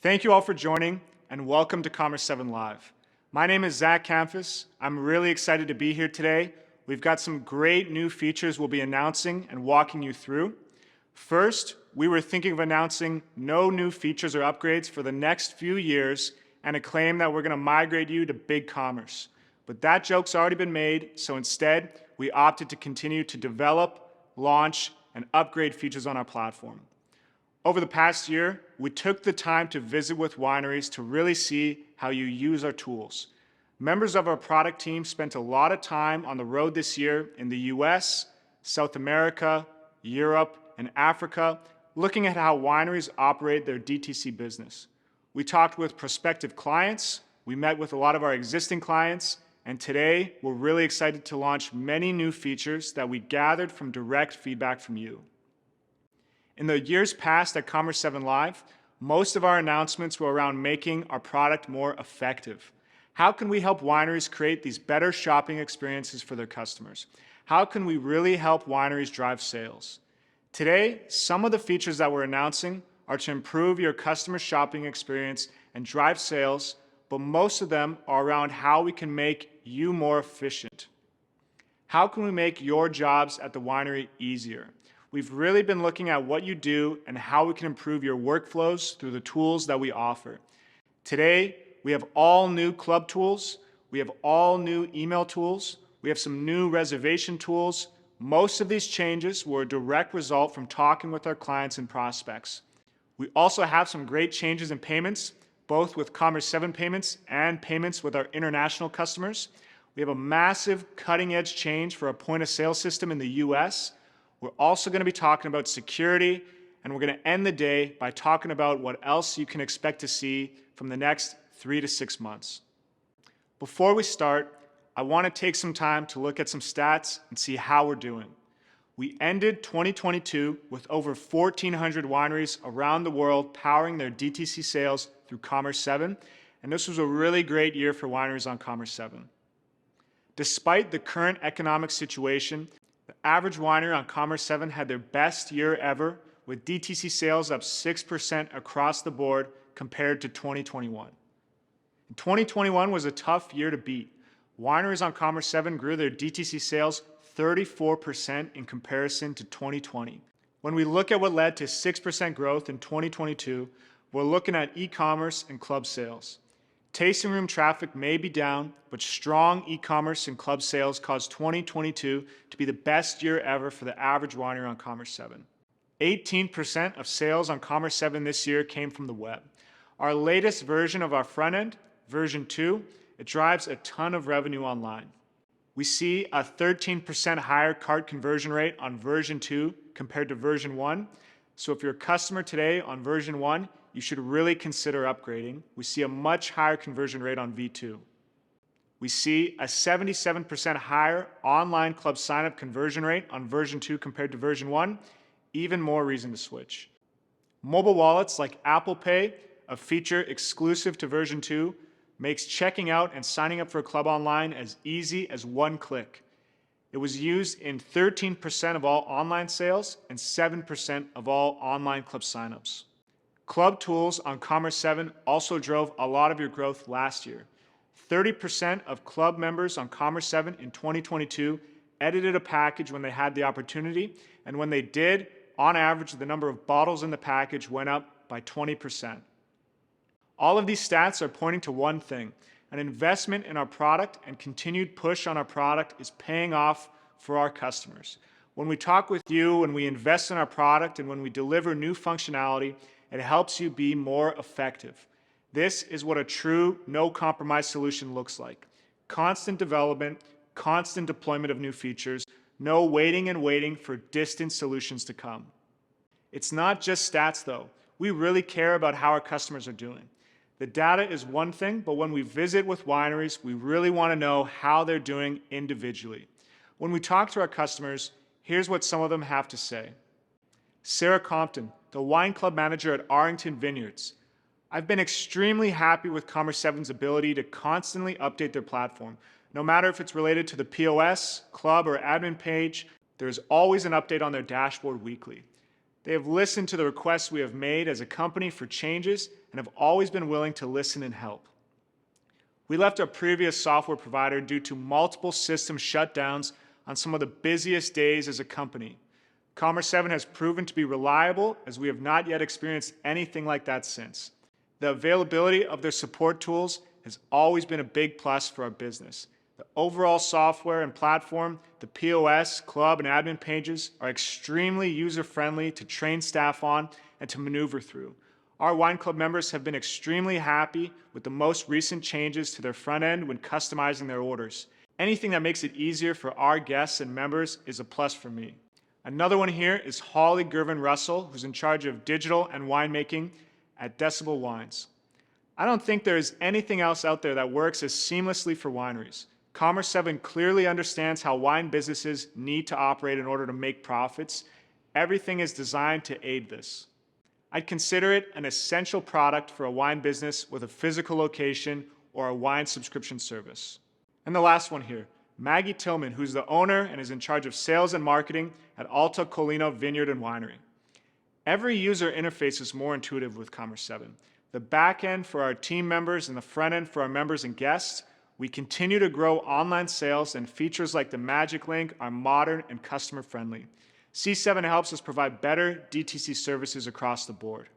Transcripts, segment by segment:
Thank you all for joining and welcome to Commerce7 Live. My name is Zach Campus. I'm really excited to be here today. We've got some great new features we'll be announcing and walking you through. First, we were thinking of announcing no new features or upgrades for the next few years and a claim that we're going to migrate you to BigCommerce. But that joke's already been made, so instead, we opted to continue to develop, launch, and upgrade features on our platform. Over the past year, we took the time to visit with wineries to really see how you use our tools. Members of our product team spent a lot of time on the road this year in the US, South America, Europe, and Africa, looking at how wineries operate their DTC business. We talked with prospective clients, we met with a lot of our existing clients, and today we're really excited to launch many new features that we gathered from direct feedback from you. In the years past at Commerce7 Live, most of our announcements were around making our product more effective. How can we help wineries create these better shopping experiences for their customers? How can we really help wineries drive sales? Today, some of the features that we're announcing are to improve your customer shopping experience and drive sales, but most of them are around how we can make you more efficient. How can we make your jobs at the winery easier? We've really been looking at what you do and how we can improve your workflows through the tools that we offer. Today, we have all new club tools, we have all new email tools, we have some new reservation tools. Most of these changes were a direct result from talking with our clients and prospects. We also have some great changes in payments, both with Commerce7 payments and payments with our international customers. We have a massive cutting-edge change for our point-of-sale system in the US. We're also going to be talking about security, and we're going to end the day by talking about what else you can expect to see from the next 3 to 6 months. Before we start, I want to take some time to look at some stats and see how we're doing. We ended 2022 with over 1,400 wineries around the world powering their DTC sales through Commerce7, and this was a really great year for wineries on Commerce7. Despite the current economic situation, the average winery on Commerce7 had their best year ever, with DTC sales up 6% across the board compared to 2021. 2021 was a tough year to beat. Wineries on Commerce7 grew their DTC sales 34% in comparison to 2020. When we look at what led to 6% growth in 2022, we're looking at e-commerce and club sales. Tasting room traffic may be down, but strong e-commerce and club sales caused 2022 to be the best year ever for the average winery on Commerce7. 18% of sales on Commerce7 this year came from the web. Our latest version of our front end, version 2, it drives a ton of revenue online. We see a 13% higher cart conversion rate on version 2 compared to version 1. So if you're a customer today on version 1, you should really consider upgrading. We see a much higher conversion rate on V2. We see a 77% higher online club signup conversion rate on version 2 compared to version 1. Even more reason to switch. Mobile wallets like Apple Pay, a feature exclusive to version 2, makes checking out and signing up for a club online as easy as one click. It was used in 13% of all online sales and 7% of all online club signups. Club tools on Commerce7 also drove a lot of your growth last year. 30% of club members on Commerce7 in 2022 edited a package when they had the opportunity, and when they did, on average, the number of bottles in the package went up by 20%. All of these stats are pointing to one thing: an investment in our product and continued push on our product is paying off for our customers. When we talk with you, when we invest in our product, and when we deliver new functionality, it helps you be more effective. This is what a true no-compromise solution looks like. Constant development, constant deployment of new features, no waiting and waiting for distant solutions to come. It's not just stats though. We really care about how our customers are doing. The data is one thing, but when we visit with wineries, we really want to know how they're doing individually. When we talk to our customers, here's what some of them have to say. Sarah Compton, the wine club manager at Arlington Vineyards. I've been extremely happy with Commerce7's ability to constantly update their platform. No matter if it's related to the POS, club, or admin page, there's always an update on their dashboard weekly. They have listened to the requests we have made as a company for changes and have always been willing to listen and help. We left our previous software provider due to multiple system shutdowns on some of the busiest days as a company. Commerce7 has proven to be reliable, as we have not yet experienced anything like that since. The availability of their support tools has always been a big plus for our business. The overall software and platform, the POS, club, and admin pages are extremely user-friendly to train staff on and to maneuver through. Our wine club members have been extremely happy with the most recent changes to their front end when customizing their orders. Anything that makes it easier for our guests and members is a plus for me. Another one here is Holly Gervin-Russell, who's in charge of digital and winemaking at Decibel Wines. I don't think there is anything else out there that works as seamlessly for wineries. Commerce7 clearly understands how wine businesses need to operate in order to make profits. Everything is designed to aid this. I'd consider it an essential product for a wine business with a physical location or a wine subscription service. And the last one here, Maggie Tillman, who's the owner and is in charge of sales and marketing at Alta Colina Vineyard and Winery. Every user interface is more intuitive with Commerce7. The back end for our team members and the front end for our members and guests. We continue to grow online sales, and features like the Magic Link are modern and customer friendly. C7 helps us provide better DTC services across the board.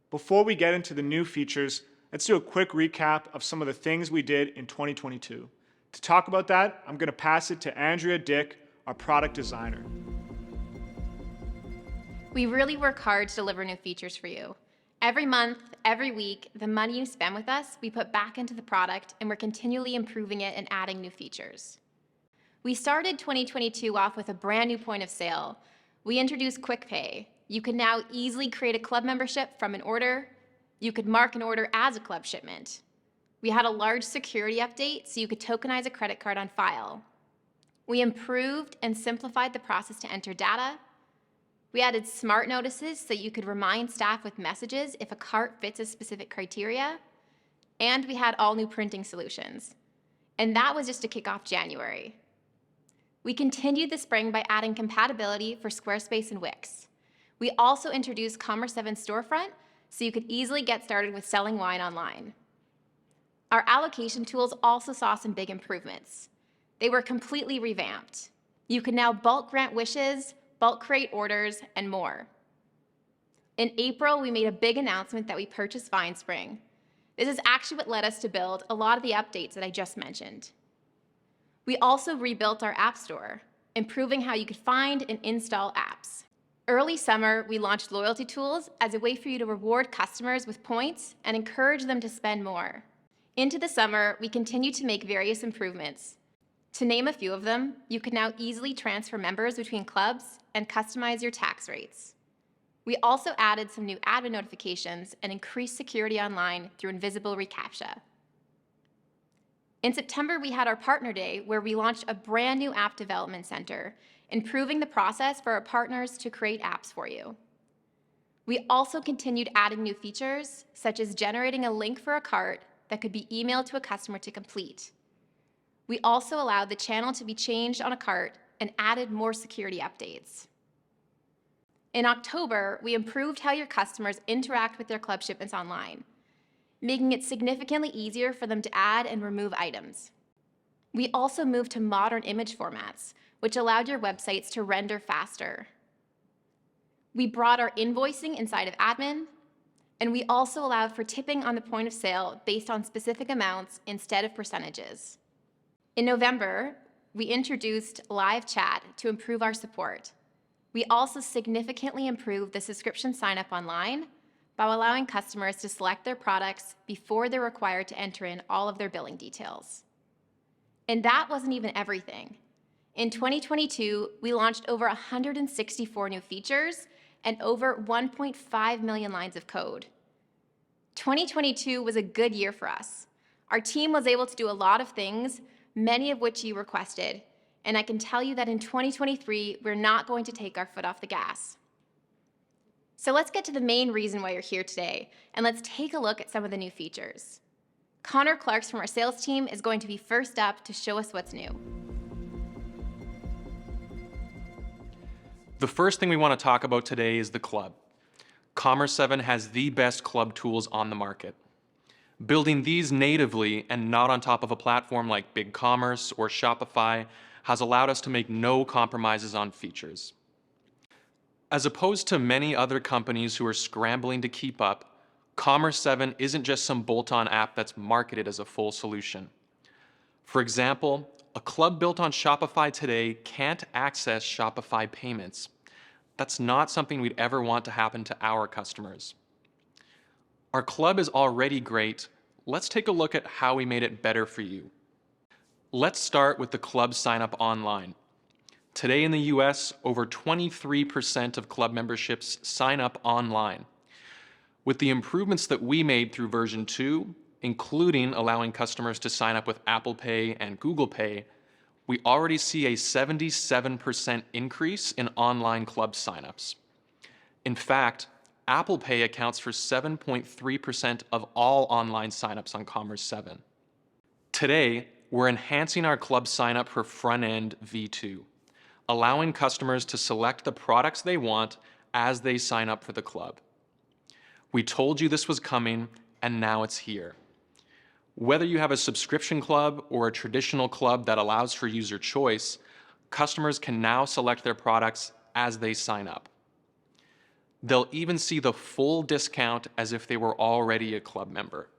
Before we get into the new features, let's do a quick recap of some of the things we did in 2022. To talk about that, I'm going to pass it to Andrea Dick, our product designer. We really work hard to deliver new features for you. Every month, every week, the money you spend with us, we put back into the product, and we're continually improving it and adding new features. We started 2022 off with a brand new point of sale. We introduced Quick Pay. You can now easily create a club membership from an order. You could mark an order as a club shipment. We had a large security update so you could tokenize a credit card on file. We improved and simplified the process to enter data. We added smart notices so you could remind staff with messages if a cart fits a specific criteria. And we had all new printing solutions. And that was just to kick off January. We continued the spring by adding compatibility for Squarespace and Wix. We also introduced Commerce7 Storefront so you could easily get started with selling wine online. Our allocation tools also saw some big improvements. They were completely revamped. You can now bulk grant wishes, bulk create orders, and more. In April, we made a big announcement that we purchased VineSpring. This is actually what led us to build a lot of the updates that I just mentioned. We also rebuilt our App Store, improving how you could find and install apps. Early summer, we launched loyalty tools as a way for you to reward customers with points and encourage them to spend more. Into the summer, we continue to make various improvements. To name a few of them, you can now easily transfer members between clubs and customize your tax rates. We also added some new admin notifications and increased security online through invisible reCAPTCHA. In September, we had our Partner Day, where we launched a brand new app development center, improving the process for our partners to create apps for you. We also continued adding new features, such as generating a link for a cart that could be emailed to a customer to complete. We also allowed the channel to be changed on a cart and added more security updates. In October, we improved how your customers interact with their club shipments online, making it significantly easier for them to add and remove items. We also moved to modern image formats, which allowed your websites to render faster. We brought our invoicing inside of admin, and we also allowed for tipping on the point of sale based on specific amounts instead of percentages. In November, we introduced live chat to improve our support. We also significantly improved the subscription sign-up online by allowing customers to select their products before they're required to enter in all of their billing details. And that wasn't even everything. In 2022, we launched over 164 new features and over 1.5 million lines of code. 2022 was a good year for us. Our team was able to do a lot of things, many of which you requested, and I can tell you that in 2023, we're not going to take our foot off the gas. So let's get to the main reason why you're here today, and let's take a look at some of the new features. Connor Clarks from our sales team is going to be first up to show us what's new. The first thing we want to talk about today is the club. Commerce7 has the best club tools on the market. Building these natively and not on top of a platform like BigCommerce or Shopify has allowed us to make no compromises on features. As opposed to many other companies who are scrambling to keep up, Commerce7 isn't just some bolt-on app that's marketed as a full solution. For example, a club built on Shopify today can't access Shopify payments. That's not something we'd ever want to happen to our customers. Our club is already great. Let's take a look at how we made it better for you. Let's start with the club sign-up online. Today in the US, over 23% of club memberships sign up online. With the improvements that we made through version 2, including allowing customers to sign up with Apple Pay and Google Pay, we already see a 77% increase in online club signups. In fact, Apple Pay accounts for 7.3% of all online signups on Commerce7. Today, we're enhancing our club signup for front-end V2, allowing customers to select the products they want as they sign up for the club. We told you this was coming, and now it's here. Whether you have a subscription club or a traditional club that allows for user choice, customers can now select their products as they sign up. They'll even see the full discount as if they were already a club member.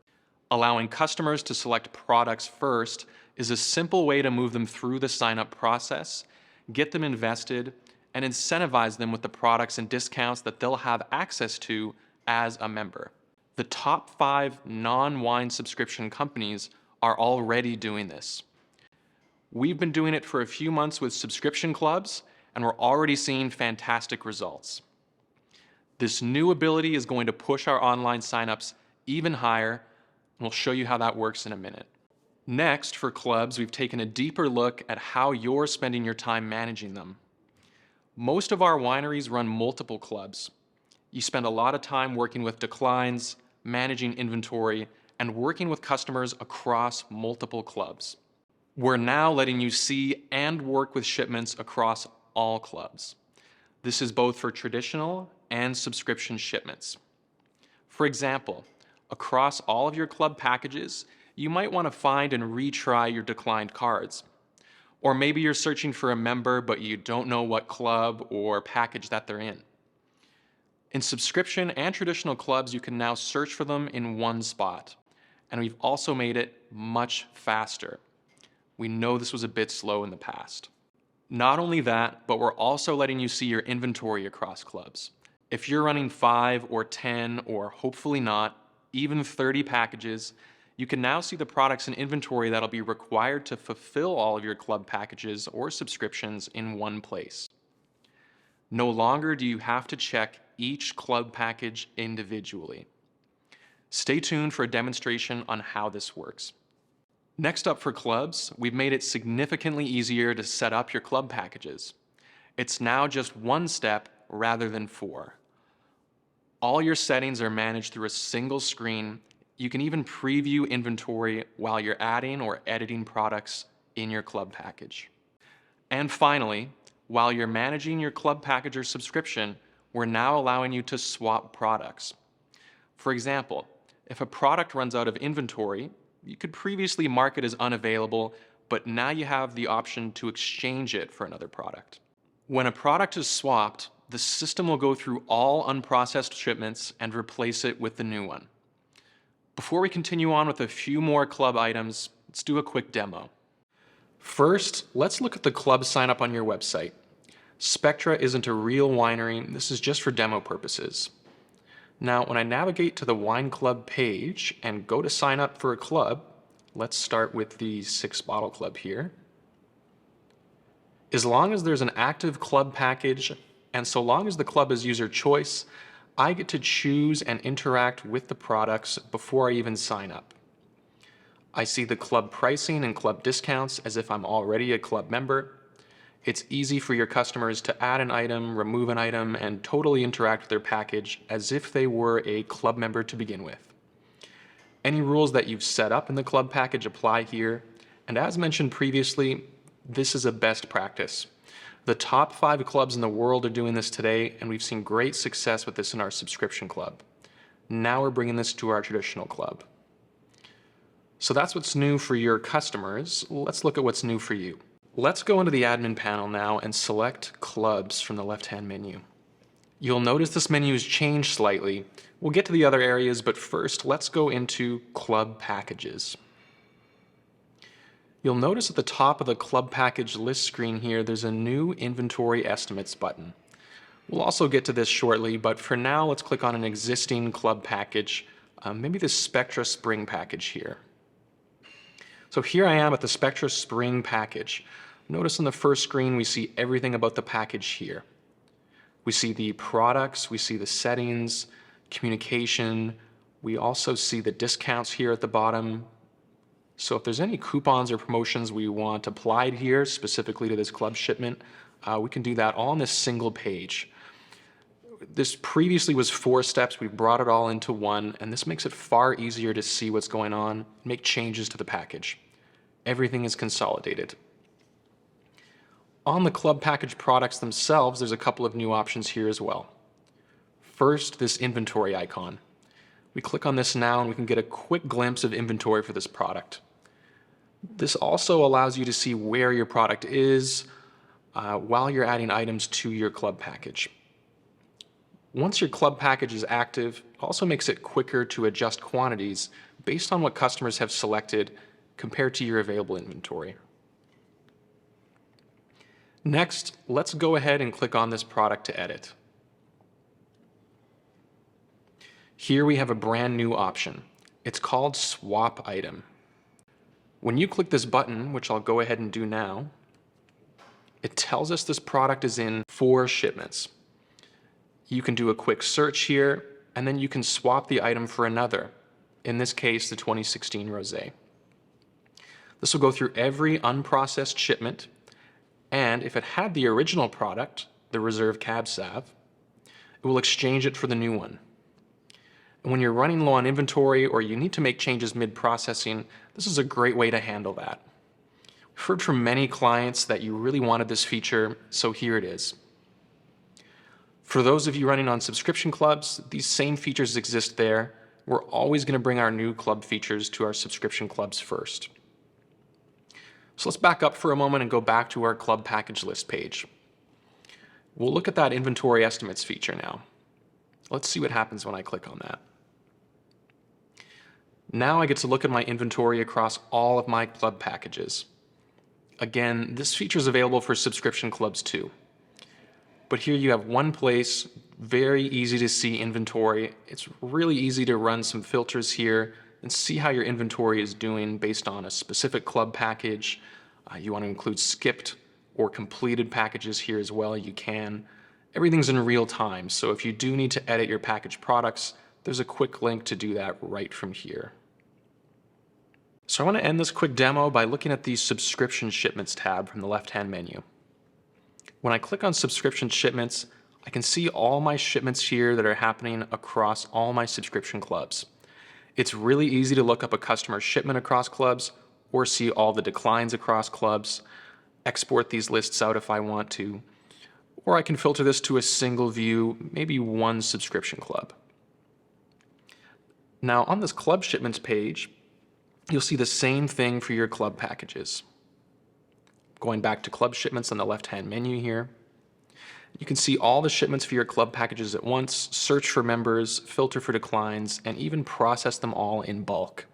Allowing customers to select products first is a simple way to move them through the sign-up process, get them invested, and incentivize them with the products and discounts that they'll have access to as a member. The top 5 non-wine subscription companies are already doing this. We've been doing it for a few months with subscription clubs, and we're already seeing fantastic results. This new ability is going to push our online signups even higher, and we'll show you how that works in a minute. Next, for clubs, we've taken a deeper look at how you're spending your time managing them. Most of our wineries run multiple clubs. You spend a lot of time working with declines, managing inventory, and working with customers across multiple clubs. We're now letting you see and work with shipments across all clubs. This is both for traditional and subscription shipments. For example, across all of your club packages, you might want to find and retry your declined cards. Or maybe you're searching for a member, but you don't know what club or package that they're in. In subscription and traditional clubs, you can now search for them in one spot. And we've also made it much faster. We know this was a bit slow in the past. Not only that, but we're also letting you see your inventory across clubs. If you're running 5 or 10, or hopefully not, even 30 packages, you can now see the products and inventory that'll be required to fulfill all of your club packages or subscriptions in one place. No longer do you have to check each club package individually. Stay tuned for a demonstration on how this works. Next up for clubs, we've made it significantly easier to set up your club packages. It's now just 1 step rather than 4. All your settings are managed through a single screen. You can even preview inventory while you're adding or editing products in your club package. And finally, while you're managing your club package or subscription, we're now allowing you to swap products. For example, if a product runs out of inventory, you could previously mark it as unavailable, but now you have the option to exchange it for another product. When a product is swapped, the system will go through all unprocessed shipments and replace it with the new one. Before we continue on with a few more club items, let's do a quick demo. First, let's look at the club sign up on your website. Spectra isn't a real winery, this is just for demo purposes. Now, when I navigate to the wine club page and go to sign up for a club, let's start with the 6-bottle club here. As long as there's an active club package, and so long as the club is user choice, I get to choose and interact with the products before I even sign up. I see the club pricing and club discounts as if I'm already a club member. It's easy for your customers to add an item, remove an item, and totally interact with their package as if they were a club member to begin with. Any rules that you've set up in the club package apply here, and as mentioned previously, this is a best practice. The top 5 clubs in the world are doing this today, and we've seen great success with this in our subscription club. Now we're bringing this to our traditional club. So that's what's new for your customers. Let's look at what's new for you. Let's go into the admin panel now and select clubs from the left-hand menu. You'll notice this menu has changed slightly. We'll get to the other areas, but first let's go into club packages. You'll notice at the top of the club package list screen here, there's a new inventory estimates button. We'll also get to this shortly, but for now, let's click on an existing club package, maybe the Spectra Spring package here. So here I am at the Spectra Spring package. Notice on the first screen, we see everything about the package here. We see the products, we see the settings, communication. We also see the discounts here at the bottom. So if there's any coupons or promotions we want applied here, specifically to this club shipment, we can do that all on this single page. This previously was 4 steps. We've brought it all into one, and this makes it far easier to see what's going on, make changes to the package. Everything is consolidated. On the club package products themselves, there's a couple of new options here as well. First, this inventory icon. We click on this now and we can get a quick glimpse of inventory for this product. This also allows you to see where your product is while you're adding items to your club package. Once your club package is active, it also makes it quicker to adjust quantities based on what customers have selected compared to your available inventory. Next, let's go ahead and click on this product to edit. Here we have a brand new option. It's called Swap Item. When you click this button, which I'll go ahead and do now, it tells us this product is in 4 shipments. You can do a quick search here, and then you can swap the item for another, in this case, the 2016 Rosé. This will go through every unprocessed shipment, and if it had the original product, the Reserve Cab Sauv, it will exchange it for the new one. And when you're running low on inventory or you need to make changes mid-processing, this is a great way to handle that. We've heard from many clients that you really wanted this feature, so here it is. For those of you running on subscription clubs, these same features exist there. We're always going to bring our new club features to our subscription clubs first. So let's back up for a moment and go back to our club package list page. We'll look at that inventory estimates feature now. Let's see what happens when I click on that. Now I get to look at my inventory across all of my club packages. Again, this feature is available for subscription clubs too. But here you have one place, very easy to see inventory. It's really easy to run some filters here and see how your inventory is doing based on a specific club package. You want to include skipped or completed packages here as well, you can. Everything's in real time, so if you do need to edit your package products, there's a quick link to do that right from here. So I want to end this quick demo by looking at the Subscription Shipments tab from the left-hand menu. When I click on Subscription Shipments, I can see all my shipments here that are happening across all my subscription clubs. It's really easy to look up a customer shipment across clubs or see all the declines across clubs, export these lists out if I want to, or I can filter this to a single view, maybe one subscription club. Now on this club shipments page, you'll see the same thing for your club packages. Going back to club shipments on the left-hand menu here, you can see all the shipments for your club packages at once, search for members, filter for declines, and even process them all in bulk.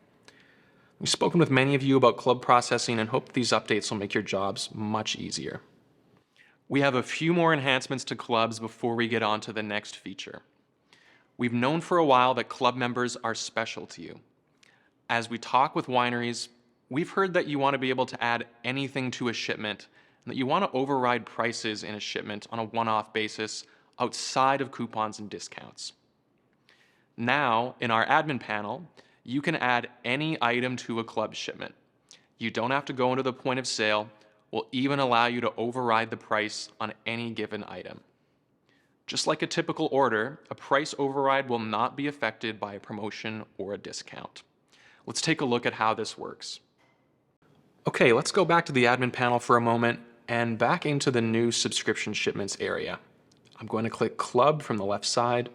We've spoken with many of you about club processing and hope these updates will make your jobs much easier. We have a few more enhancements to clubs before we get on to the next feature. We've known for a while that club members are special to you. As we talk with wineries, we've heard that you want to be able to add anything to a shipment and that you want to override prices in a shipment on a one-off basis outside of coupons and discounts. Now, in our admin panel, you can add any item to a club shipment. You don't have to go into the point of sale. We'll even allow you to override the price on any given item. Just like a typical order, a price override will not be affected by a promotion or a discount. Let's take a look at how this works. Okay, let's go back to the admin panel for a moment and back into the new subscription shipments area. I'm going to click Club from the left side,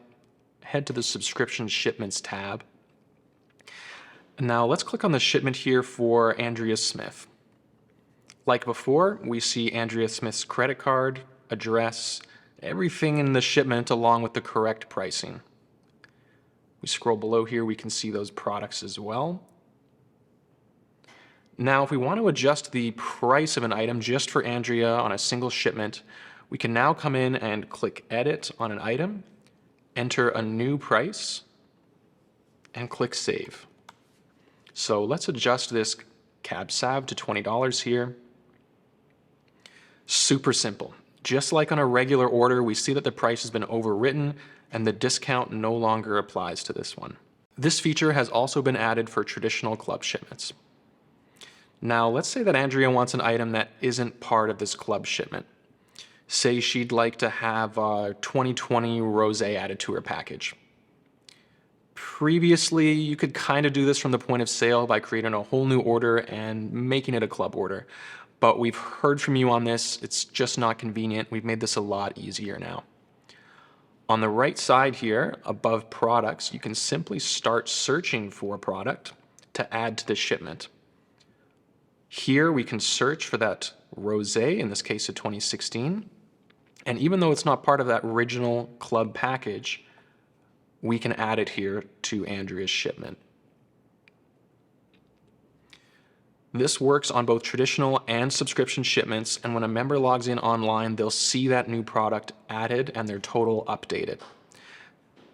head to the Subscription Shipments tab. Now let's click on the shipment here for Andrea Smith. Like before, we see Andrea Smith's credit card, address, everything in the shipment along with the correct pricing. We scroll below here, we can see those products as well. Now, if we want to adjust the price of an item just for Andrea on a single shipment, we can now come in and click Edit on an item, enter a new price, and click Save. So let's adjust this cab sav to $20 here. Super simple. Just like on a regular order, we see that the price has been overwritten and the discount no longer applies to this one. This feature has also been added for traditional club shipments. Now, let's say that Andrea wants an item that isn't part of this club shipment. Say she'd like to have a 2020 rosé added to her package. Previously, you could kind of do this from the point of sale by creating a whole new order and making it a club order. But we've heard from you on this. It's just not convenient. We've made this a lot easier now. On the right side here, above products, you can simply start searching for a product to add to the shipment. Here we can search for that rosé, in this case a 2016. And even though it's not part of that original club package, we can add it here to Andrea's shipment. This works on both traditional and subscription shipments, and when a member logs in online, they'll see that new product added and their total updated.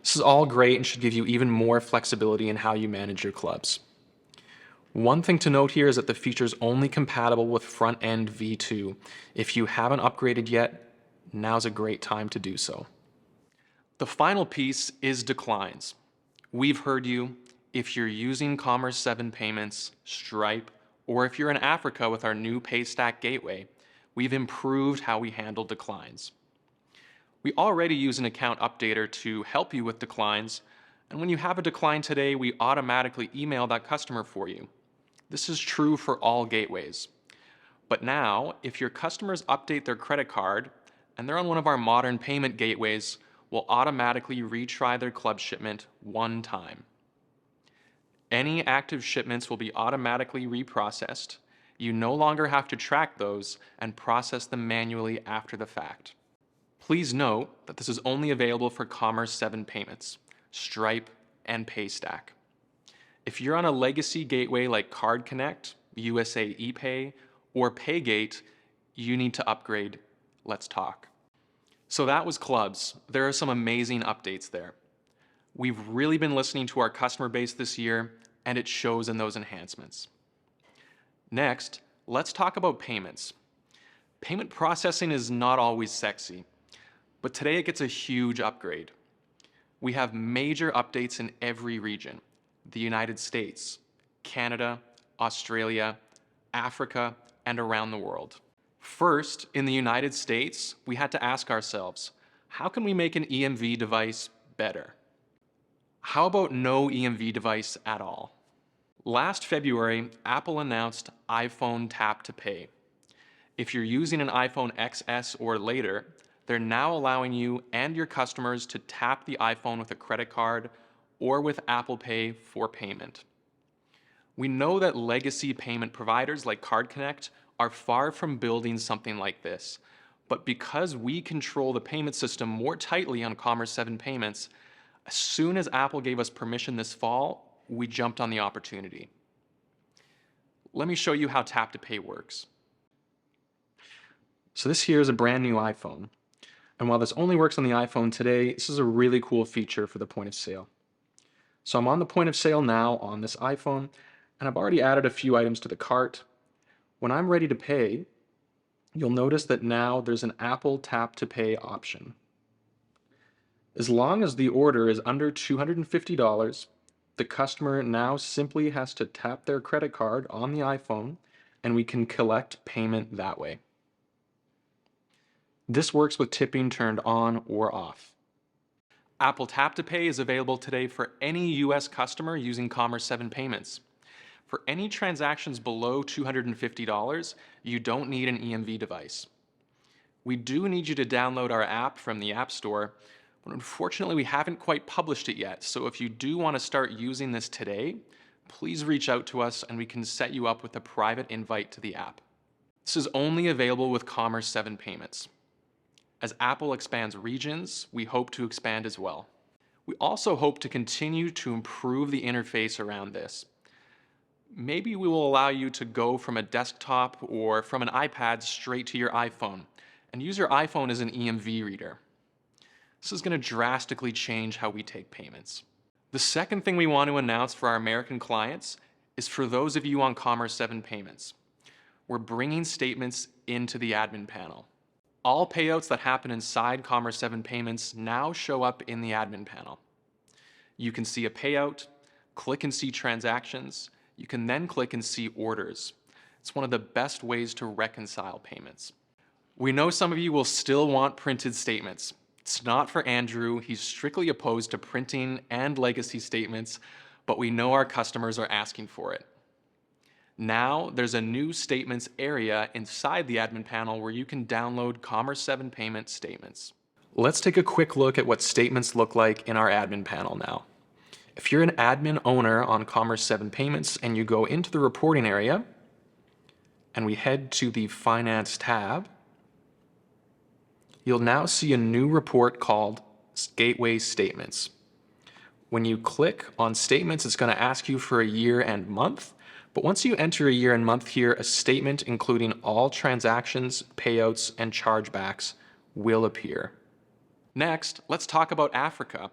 This is all great and should give you even more flexibility in how you manage your clubs. One thing to note here is that the feature is only compatible with front-end V2. If you haven't upgraded yet, now's a great time to do so. The final piece is declines. We've heard you. If you're using Commerce7 payments, Stripe, or if you're in Africa with our new Paystack gateway, we've improved how we handle declines. We already use an account updater to help you with declines, and when you have a decline today, we automatically email that customer for you. This is true for all gateways. But now, if your customers update their credit card and they're on one of our modern payment gateways, we'll automatically retry their club shipment one time. Any active shipments will be automatically reprocessed. You no longer have to track those and process them manually after the fact. Please note that this is only available for Commerce7 payments, Stripe, and Paystack. If you're on a legacy gateway like Card Connect, USA ePay, or Paygate, you need to upgrade. Let's talk. So that was clubs. There are some amazing updates there. We've really been listening to our customer base this year, and it shows in those enhancements. Next, let's talk about payments. Payment processing is not always sexy, but today it gets a huge upgrade. We have major updates in every region: the United States, Canada, Australia, Africa, and around the world. First, in the United States, we had to ask ourselves, how can we make an EMV device better? How about no EMV device at all? Last February, Apple announced iPhone Tap to Pay. If you're using an iPhone XS or later, they're now allowing you and your customers to tap the iPhone with a credit card or with Apple Pay for payment. We know that legacy payment providers like Card Connect are far from building something like this, but because we control the payment system more tightly on Commerce7 payments, as soon as Apple gave us permission this fall, we jumped on the opportunity. Let me show you how Tap to Pay works. So this here is a brand new iPhone. And while this only works on the iPhone today, this is a really cool feature for the point of sale. So I'm on the point of sale now on this iPhone, and I've already added a few items to the cart. When I'm ready to pay, you'll notice that now there's an Apple Tap to Pay option. As long as the order is under $250, the customer now simply has to tap their credit card on the iPhone, and we can collect payment that way. This works with tipping turned on or off. Apple Tap to Pay is available today for any US customer using Commerce7 payments. For any transactions below $250, you don't need an EMV device. We do need you to download our app from the App Store, but unfortunately we haven't quite published it yet, so if you do want to start using this today, please reach out to us and we can set you up with a private invite to the app. This is only available with Commerce7 payments. As Apple expands regions, we hope to expand as well. We also hope to continue to improve the interface around this. Maybe we will allow you to go from a desktop or from an iPad straight to your iPhone and use your iPhone as an EMV reader. This is going to drastically change how we take payments. The second thing we want to announce for our American clients is for those of you on Commerce7 payments. We're bringing statements into the admin panel. All payouts that happen inside Commerce7 payments now show up in the admin panel. You can see a payout, click and see transactions. You can then click and see orders. It's one of the best ways to reconcile payments. We know some of you will still want printed statements. It's not for Andrew. He's strictly opposed to printing and legacy statements, but we know our customers are asking for it. Now, there's a new statements area inside the admin panel where you can download Commerce7 payment statements. Let's take a quick look at what statements look like in our admin panel now. If you're an admin owner on Commerce7 payments and you go into the reporting area and we head to the finance tab, you'll now see a new report called Gateway Statements. When you click on statements, it's going to ask you for a year and month. But once you enter a year and month here, a statement including all transactions, payouts, and chargebacks will appear. Next, let's talk about Africa.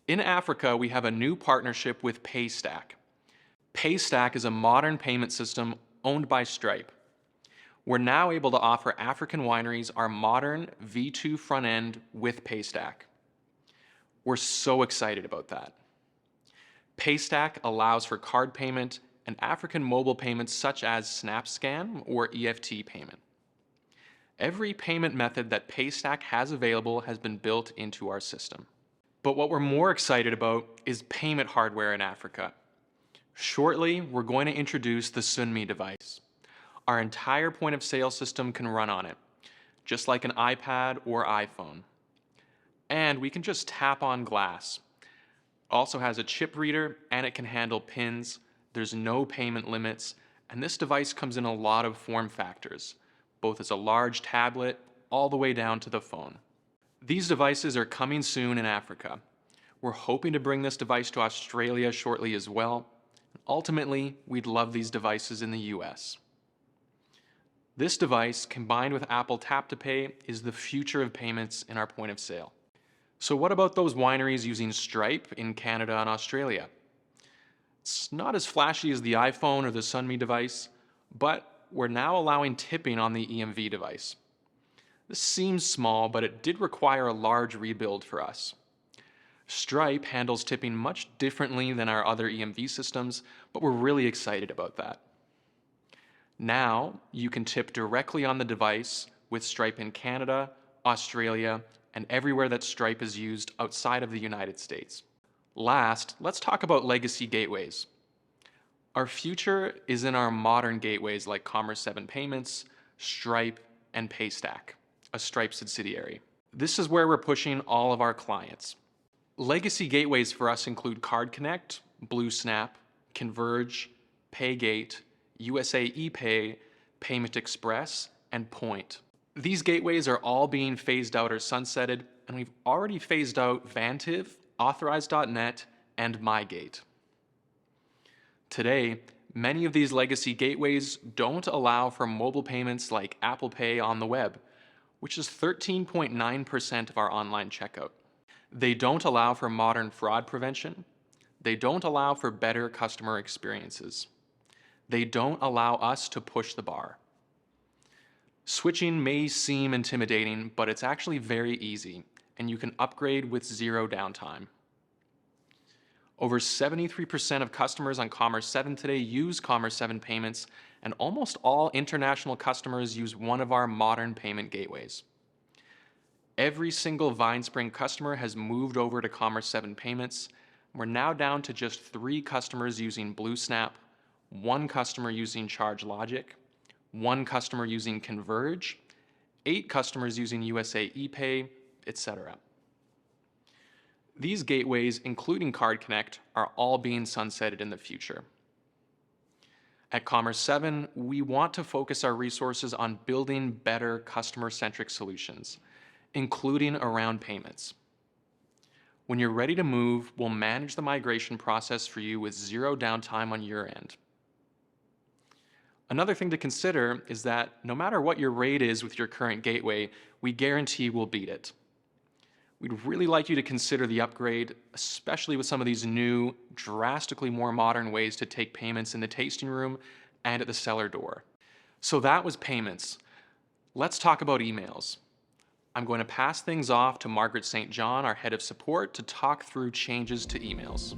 In Africa, we have a new partnership with Paystack. Paystack is a modern payment system owned by Stripe. We're now able to offer African wineries our modern V2 front end with Paystack. We're so excited about that. Paystack allows for card payment and African mobile payments such as SnapScan or EFT payment. Every payment method that Paystack has available has been built into our system. But what we're more excited about is payment hardware in Africa. Shortly, we're going to introduce the Sunmi device. Our entire point of sale system can run on it, just like an iPad or iPhone. And we can just tap on glass. It also has a chip reader and it can handle PINs. There's no payment limits, and this device comes in a lot of form factors, both as a large tablet all the way down to the phone. These devices are coming soon in Africa. We're hoping to bring this device to Australia shortly as well. Ultimately, we'd love these devices in the US. This device, combined with Apple Tap to Pay, is the future of payments in our point of sale. So what about those wineries using Stripe in Canada and Australia? It's not as flashy as the iPhone or the Sunmi device, but we're now allowing tipping on the EMV device. This seems small, but it did require a large rebuild for us. Stripe handles tipping much differently than our other EMV systems, but we're really excited about that. Now, you can tip directly on the device with Stripe in Canada, Australia, and everywhere that Stripe is used outside of the United States. Last, let's talk about legacy gateways. Our future is in our modern gateways like Commerce7 Payments, Stripe, and Paystack, a Stripe subsidiary. This is where we're pushing all of our clients. Legacy gateways for us include Card Connect, BlueSnap, Converge, Paygate, USA ePay, Payment Express, and Point. These gateways are all being phased out or sunsetted, and we've already phased out Vantiv, Authorize.net, and MyGate. Today, many of these legacy gateways don't allow for mobile payments like Apple Pay on the web, which is 13.9% of our online checkout. They don't allow for modern fraud prevention. They don't allow for better customer experiences. They don't allow us to push the bar. Switching may seem intimidating, but it's actually very easy, and you can upgrade with zero downtime. Over 73% of customers on Commerce7 today use Commerce7 payments, and almost all international customers use one of our modern payment gateways. Every single VineSpring customer has moved over to Commerce7 payments. We're now down to just 3 customers using BlueSnap, 1 customer using Charge Logic, 1 customer using Converge, 8 customers using USA ePay, etc. These gateways, including Card Connect, are all being sunsetted in the future. At Commerce7, we want to focus our resources on building better customer-centric solutions, including around payments. When you're ready to move, we'll manage the migration process for you with 0 downtime on your end. Another thing to consider is that no matter what your rate is with your current gateway, we guarantee we'll beat it. We'd really like you to consider the upgrade, especially with some of these new, drastically more modern ways to take payments in the tasting room and at the cellar door. So that was payments. Let's talk about emails. I'm going to pass things off to Margaret St. John, our head of support, to talk through changes to emails.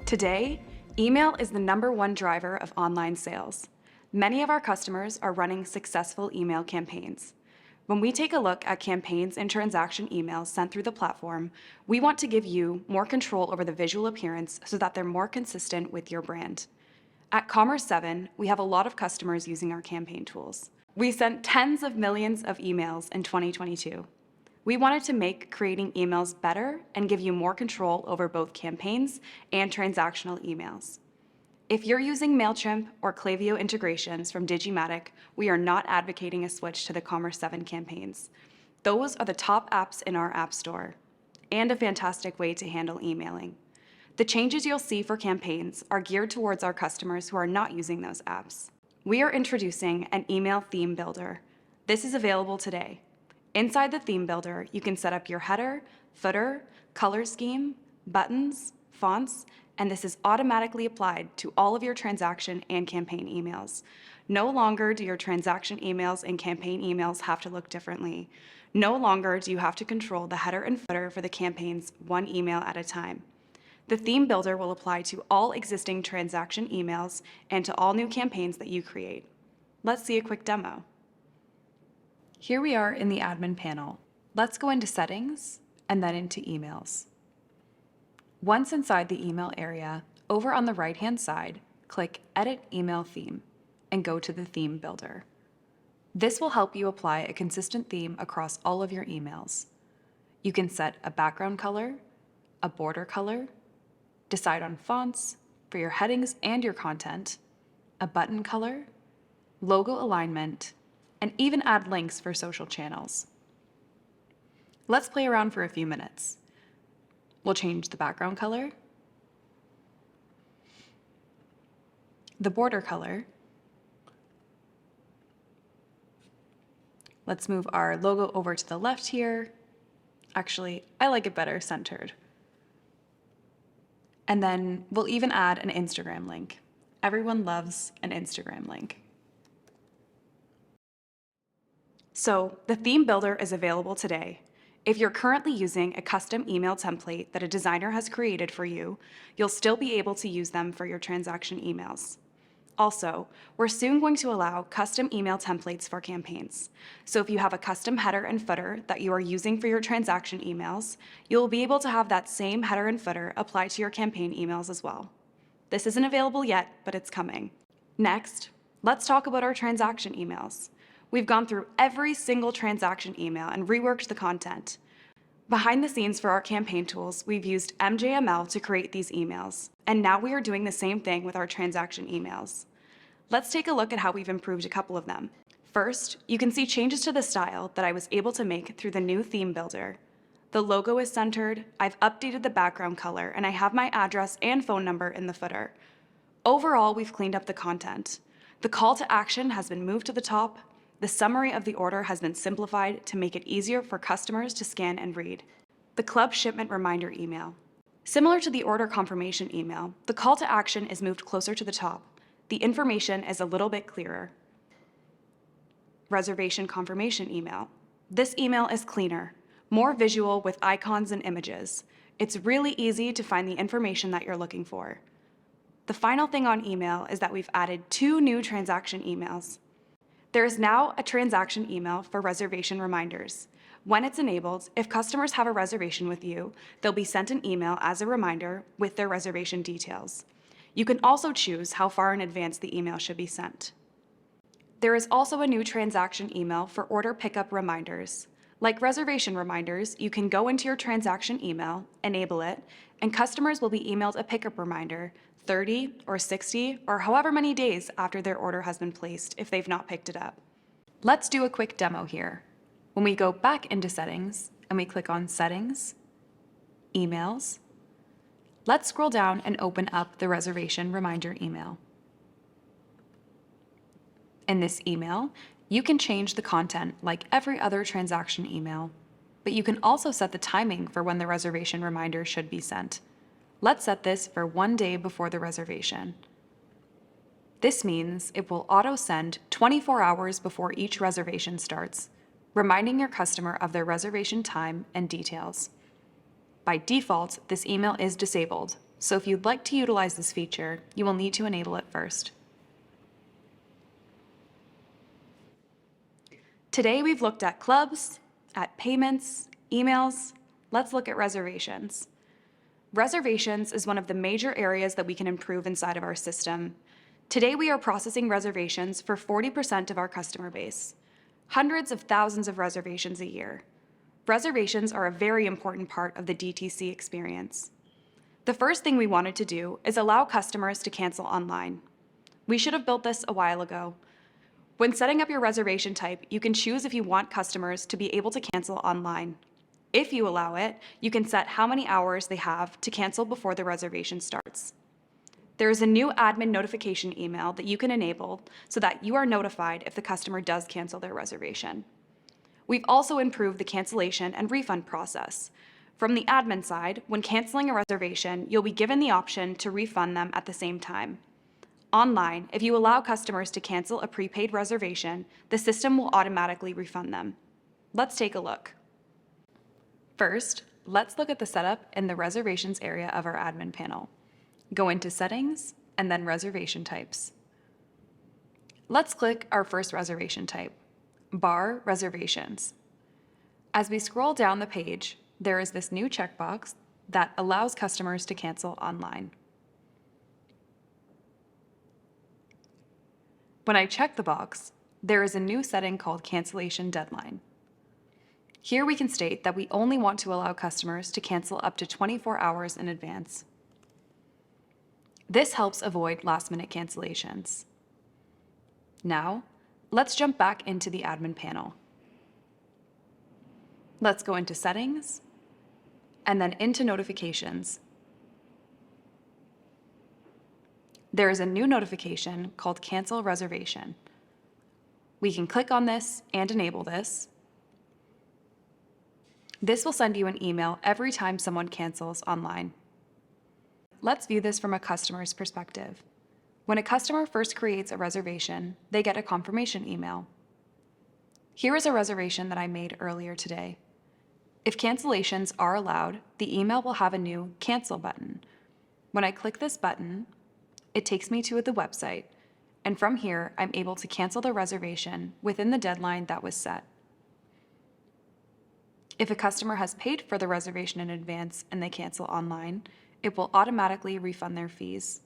Today, email is the #1 driver of online sales. Many of our customers are running successful email campaigns. When we take a look at campaigns and transaction emails sent through the platform, we want to give you more control over the visual appearance so that they're more consistent with your brand. At Commerce7, we have a lot of customers using our campaign tools. We sent tens of millions of emails in 2022. We wanted to make creating emails better and give you more control over both campaigns and transactional emails. If you're using MailChimp or Klaviyo integrations from Digimatic, we are not advocating a switch to the Commerce7 campaigns. Those are the top apps in our App Store and a fantastic way to handle emailing. The changes you'll see for campaigns are geared towards our customers who are not using those apps. We are introducing an email theme builder. This is available today. Inside the theme builder, you can set up your header, footer, color scheme, buttons, fonts, and this is automatically applied to all of your transaction and campaign emails. No longer do your transaction emails and campaign emails have to look differently. No longer do you have to control the header and footer for the campaigns 1 email at a time. The theme builder will apply to all existing transaction emails and to all new campaigns that you create. Let's see a quick demo. Here we are in the admin panel. Let's go into settings and then into emails. Once inside the email area, over on the right-hand side, click Edit Email Theme and go to the Theme Builder. This will help you apply a consistent theme across all of your emails. You can set a background color, a border color, decide on fonts for your headings and your content, a button color, logo alignment, and even add links for social channels. Let's play around for a few minutes. We'll change the background color, the border color. Let's move our logo over to the left here. Actually, I like it better centered. And then we'll even add an Instagram link. Everyone loves an Instagram link. So the theme builder is available today. If you're currently using a custom email template that a designer has created for you, you'll still be able to use them for your transaction emails. Also, we're soon going to allow custom email templates for campaigns. So if you have a custom header and footer that you are using for your transaction emails, you'll be able to have that same header and footer applied to your campaign emails as well. This isn't available yet, but it's coming. Next, let's talk about our transaction emails. We've gone through every single transaction email and reworked the content. Behind the scenes for our campaign tools, we've used MJML to create these emails, and now we are doing the same thing with our transaction emails. Let's take a look at how we've improved a couple of them. First, you can see changes to the style that I was able to make through the new theme builder. The logo is centered, I've updated the background color, and I have my address and phone number in the footer. Overall, we've cleaned up the content. The call to action has been moved to the top. The summary of the order has been simplified to make it easier for customers to scan and read. The club shipment reminder email. Similar to the order confirmation email, the call to action is moved closer to the top. The information is a little bit clearer. Reservation confirmation email. This email is cleaner, more visual with icons and images. It's really easy to find the information that you're looking for. The final thing on email is that we've added 2 new transaction emails. There is now a transaction email for reservation reminders. When it's enabled, if customers have a reservation with you, they'll be sent an email as a reminder with their reservation details. You can also choose how far in advance the email should be sent. There is also a new transaction email for order pickup reminders. Like reservation reminders, you can go into your transaction email, enable it, and customers will be emailed a pickup reminder 30 or 60 or however many days after their order has been placed if they've not picked it up. Let's do a quick demo here. When we go back into Settings and we click on Settings, Emails, let's scroll down and open up the reservation reminder email. In this email, you can change the content like every other transaction email, but you can also set the timing for when the reservation reminder should be sent. Let's set this for 1 day before the reservation. This means it will auto-send 24 hours before each reservation starts, reminding your customer of their reservation time and details. By default, this email is disabled, so if you'd like to utilize this feature, you will need to enable it first. Today we've looked at clubs, at payments, emails. Let's look at reservations. Reservations is one of the major areas that we can improve inside of our system. Today we are processing reservations for 40% of our customer base. Hundreds of thousands of reservations a year. Reservations are a very important part of the DTC experience. The first thing we wanted to do is allow customers to cancel online. We should have built this a while ago. When setting up your reservation type, you can choose if you want customers to be able to cancel online. If you allow it, you can set how many hours they have to cancel before the reservation starts. There is a new admin notification email that you can enable so that you are notified if the customer does cancel their reservation. We've also improved the cancellation and refund process. From the admin side, when canceling a reservation, you'll be given the option to refund them at the same time. Online, if you allow customers to cancel a prepaid reservation, the system will automatically refund them. Let's take a look. First, let's look at the setup in the reservations area of our admin panel. Go into Settings and then Reservation Types. Let's click our first reservation type, Bar Reservations. As we scroll down the page, there is this new checkbox that allows customers to cancel online. When I check the box, there is a new setting called Cancellation Deadline. Here we can state that we only want to allow customers to cancel up to 24 hours in advance. This helps avoid last-minute cancellations. Now, let's jump back into the admin panel. Let's go into Settings, and then into Notifications. There is a new notification called Cancel Reservation. We can click on this and enable this. This will send you an email every time someone cancels online. Let's view this from a customer's perspective. When a customer first creates a reservation, they get a confirmation email. Here is a reservation that I made earlier today. If cancellations are allowed, the email will have a new Cancel button. When I click this button, it takes me to the website, and from here, I'm able to cancel the reservation within the deadline that was set. If a customer has paid for the reservation in advance and they cancel online, it will automatically refund their fees.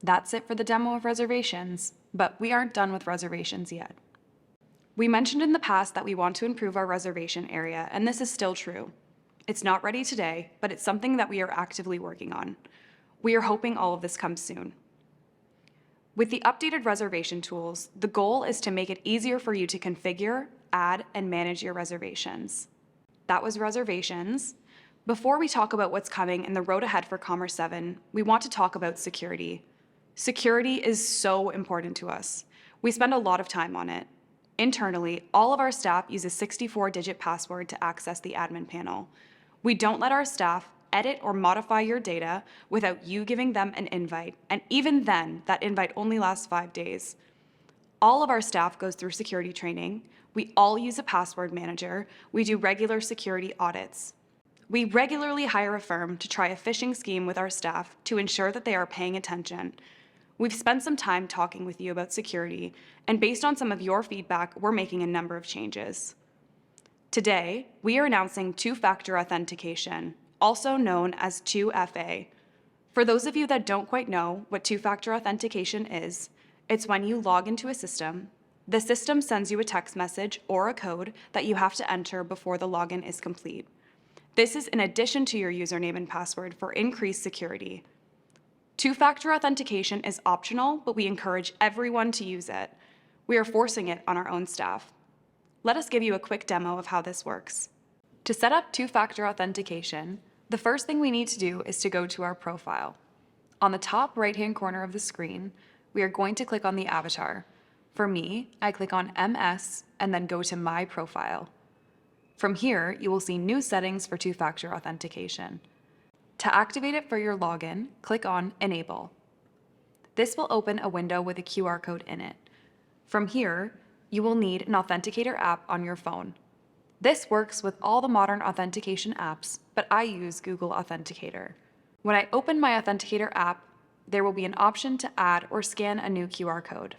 That's it for the demo of reservations, but we aren't done with reservations yet. We mentioned in the past that we want to improve our reservation area, and this is still true. It's not ready today, but it's something that we are actively working on. We are hoping all of this comes soon. With the updated reservation tools, the goal is to make it easier for you to configure, add, and manage your reservations. That was reservations. Before we talk about what's coming in the road ahead for Commerce7, we want to talk about security. Security is so important to us. We spend a lot of time on it. Internally, all of our staff use a 64-digit password to access the admin panel. We don't let our staff edit or modify your data without you giving them an invite, and even then, that invite only lasts 5 days. All of our staff goes through security training. We all use a password manager. We do regular security audits. We regularly hire a firm to try a phishing scheme with our staff to ensure that they are paying attention. We've spent some time talking with you about security, and based on some of your feedback, we're making a number of changes. Today, we are announcing two-factor authentication, also known as 2FA. For those of you that don't quite know what two-factor authentication is, it's when you log into a system. The system sends you a text message or a code that you have to enter before the login is complete. This is in addition to your username and password for increased security. Two-factor authentication is optional, but we encourage everyone to use it. We are forcing it on our own staff. Let us give you a quick demo of how this works. To set up two-factor authentication, the first thing we need to do is to go to our profile. On the top right-hand corner of the screen, we are going to click on the avatar. For me, I click on MS and then go to My Profile. From here, you will see new settings for two-factor authentication. To activate it for your login, click on Enable. This will open a window with a QR code in it. From here, you will need an authenticator app on your phone. This works with all the modern authentication apps, but I use Google Authenticator. When I open my Authenticator app, there will be an option to add or scan a new QR code.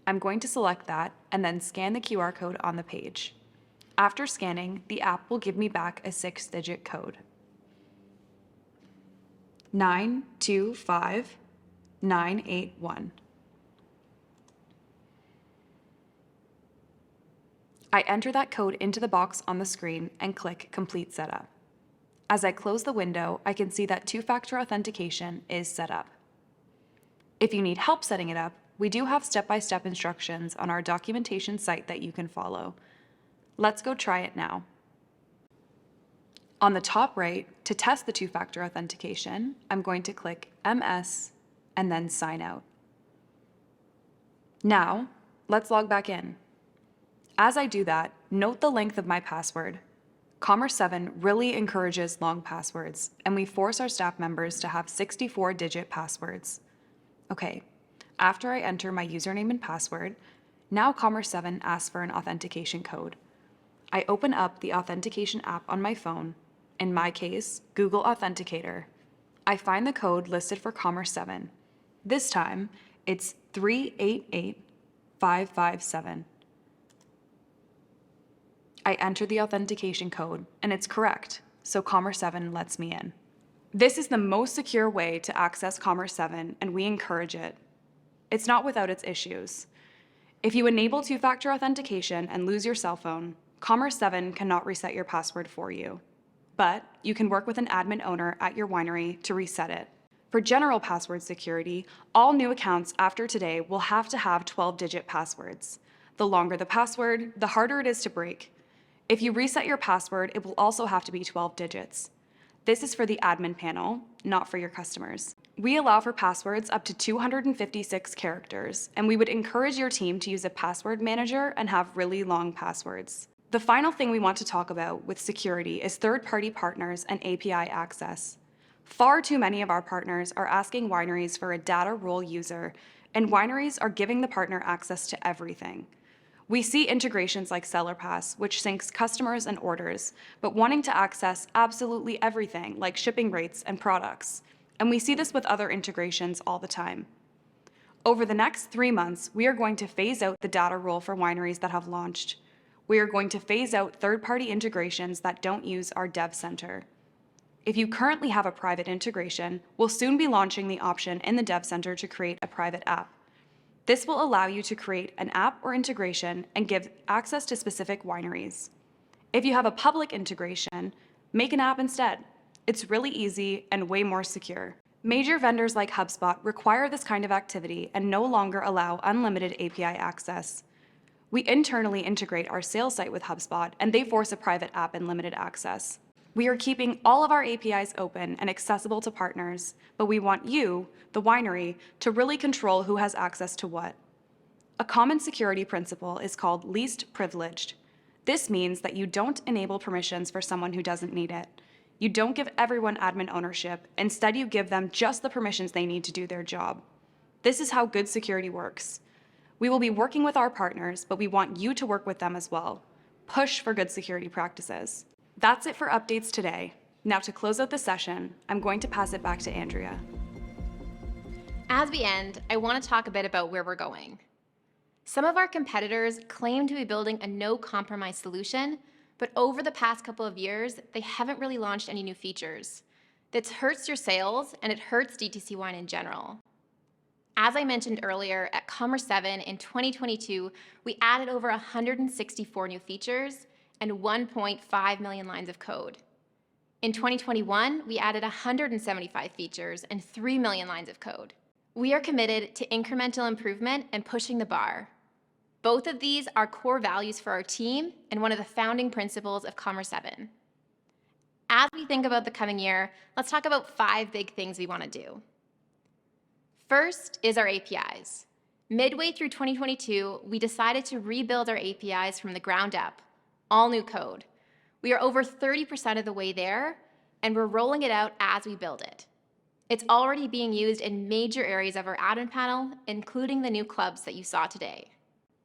I'm going to select that and then scan the QR code on the page. After scanning, the app will give me back a 6-digit code. 925981. I enter that code into the box on the screen and click Complete Setup. As I close the window, I can see that two-factor authentication is set up. If you need help setting it up, we do have step-by-step instructions on our documentation site that you can follow. Let's go try it now. On the top right, to test the two-factor authentication, I'm going to click MS and then Sign Out. Now, let's log back in. As I do that, note the length of my password. Commerce7 really encourages long passwords, and we force our staff members to have 64-digit passwords. Okay, after I enter my username and password, now Commerce7 asks for an authentication code. I open up the authentication app on my phone, in my case, Google Authenticator. I find the code listed for Commerce7. This time, it's 388557. I enter the authentication code, and it's correct, so Commerce7 lets me in. This is the most secure way to access Commerce7, and we encourage it. It's not without its issues. If you enable two-factor authentication and lose your cell phone, Commerce7 cannot reset your password for you. But you can work with an admin owner at your winery to reset it. For general password security, all new accounts after today will have to have 12-digit passwords. The longer the password, the harder it is to break. If you reset your password, it will also have to be 12 digits. This is for the admin panel, not for your customers. We allow for passwords up to 256 characters, and we would encourage your team to use a password manager and have really long passwords. The final thing we want to talk about with security is third-party partners and API access. Far too many of our partners are asking wineries for a data role user, and wineries are giving the partner access to everything. We see integrations like SellerPass, which syncs customers and orders, but wanting to access absolutely everything like shipping rates and products. And we see this with other integrations all the time. Over the next 3 months, we are going to phase out the data role for wineries that have launched. We are going to phase out third-party integrations that don't use our dev center. If you currently have a private integration, we'll soon be launching the option in the dev center to create a private app. This will allow you to create an app or integration and give access to specific wineries. If you have a public integration, make an app instead. It's really easy and way more secure. Major vendors like HubSpot require this kind of activity and no longer allow unlimited API access. We internally integrate our sales site with HubSpot, and they force a private app and limited access. We are keeping all of our APIs open and accessible to partners, but we want you, the winery, to really control who has access to what. A common security principle is called least privileged. This means that you don't enable permissions for someone who doesn't need it. You don't give everyone admin ownership. Instead, you give them just the permissions they need to do their job. This is how good security works. We will be working with our partners, but we want you to work with them as well. Push for good security practices. That's it for updates today. Now to close out the session, I'm going to pass it back to Andrea. As we end, I want to talk a bit about where we're going. Some of our competitors claim to be building a no-compromise solution, but over the past couple of years, they haven't really launched any new features. That hurts your sales and it hurts DTC wine in general. As I mentioned earlier, at Commerce7 in 2022, we added over 164 new features and 1.5 million lines of code. In 2021, we added 175 features and 3 million lines of code. We are committed to incremental improvement and pushing the bar. Both of these are core values for our team and one of the founding principles of Commerce7. As we think about the coming year, let's talk about 5 big things we want to do. First is our APIs. Midway through 2022, we decided to rebuild our APIs from the ground up, all new code. We are over 30% of the way there, and we're rolling it out as we build it. It's already being used in major areas of our admin panel, including the new clubs that you saw today.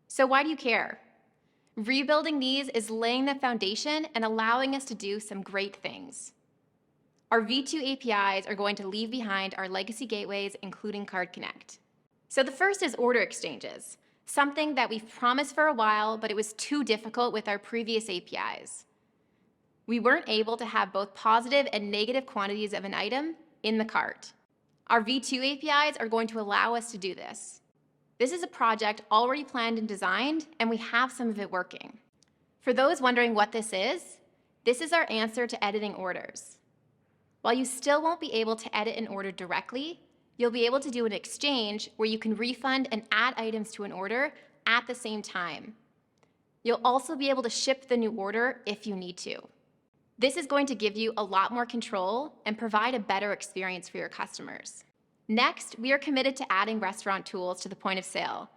So why do you care? Rebuilding these is laying the foundation and allowing us to do some great things. Our V2 APIs are going to leave behind our legacy gateways, including Card Connect. So the first is order exchanges, something that we've promised for a while, but it was too difficult with our previous APIs. We weren't able to have both positive and negative quantities of an item in the cart. Our V2 APIs are going to allow us to do this. This is a project already planned and designed, and we have some of it working. For those wondering what this is our answer to editing orders. While you still won't be able to edit an order directly, you'll be able to do an exchange where you can refund and add items to an order at the same time. You'll also be able to ship the new order if you need to. This is going to give you a lot more control and provide a better experience for your customers. Next, we are committed to adding restaurant tools to the point of sale.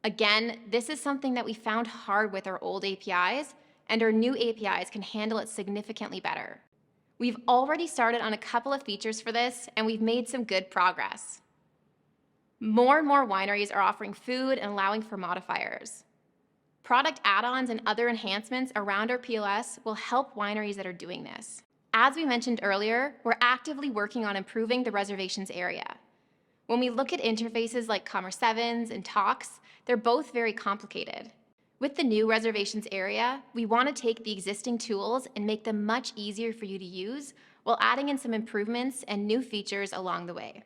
Again, this is something that we found hard with our old APIs, and our new APIs can handle it significantly better. We've already started on a couple of features for this, and we've made some good progress. More and more wineries are offering food and allowing for modifiers. Product add-ons and other enhancements around our POS will help wineries that are doing this. As we mentioned earlier, we're actively working on improving the reservations area. When we look at interfaces like Commerce7's and Talks, they're both very complicated. With the new reservations area, we want to take the existing tools and make them much easier for you to use while adding in some improvements and new features along the way.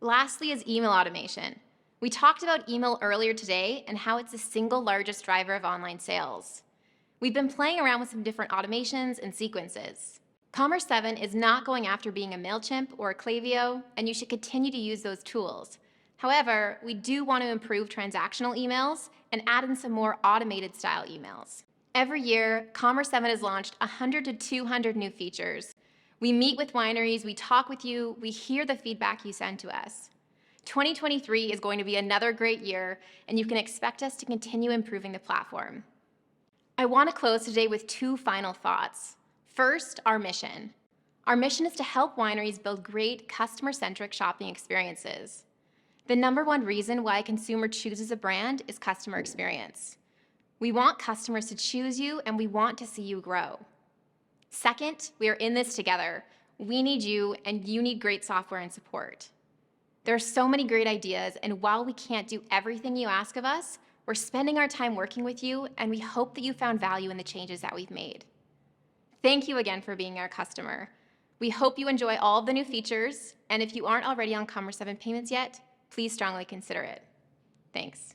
Lastly is email automation. We talked about email earlier today and how it's the single largest driver of online sales. We've been playing around with some different automations and sequences. Commerce7 is not going after being a MailChimp or a Klaviyo, and you should continue to use those tools. However, we do want to improve transactional emails and add in some more automated style emails. Every year, Commerce7 has launched 100 to 200 new features. We meet with wineries, we talk with you, we hear the feedback you send to us. 2023 is going to be another great year, and you can expect us to continue improving the platform. I want to close today with 2 final thoughts. First, our mission. Our mission is to help wineries build great customer-centric shopping experiences. The #1 reason why a consumer chooses a brand is customer experience. We want customers to choose you, and we want to see you grow. Second, we are in this together. We need you, and you need great software and support. There are so many great ideas, and while we can't do everything you ask of us, we're spending our time working with you, and we hope that you found value in the changes that we've made. Thank you again for being our customer. We hope you enjoy all of the new features, and if you aren't already on Commerce7 Payments yet, please strongly consider it. Thanks.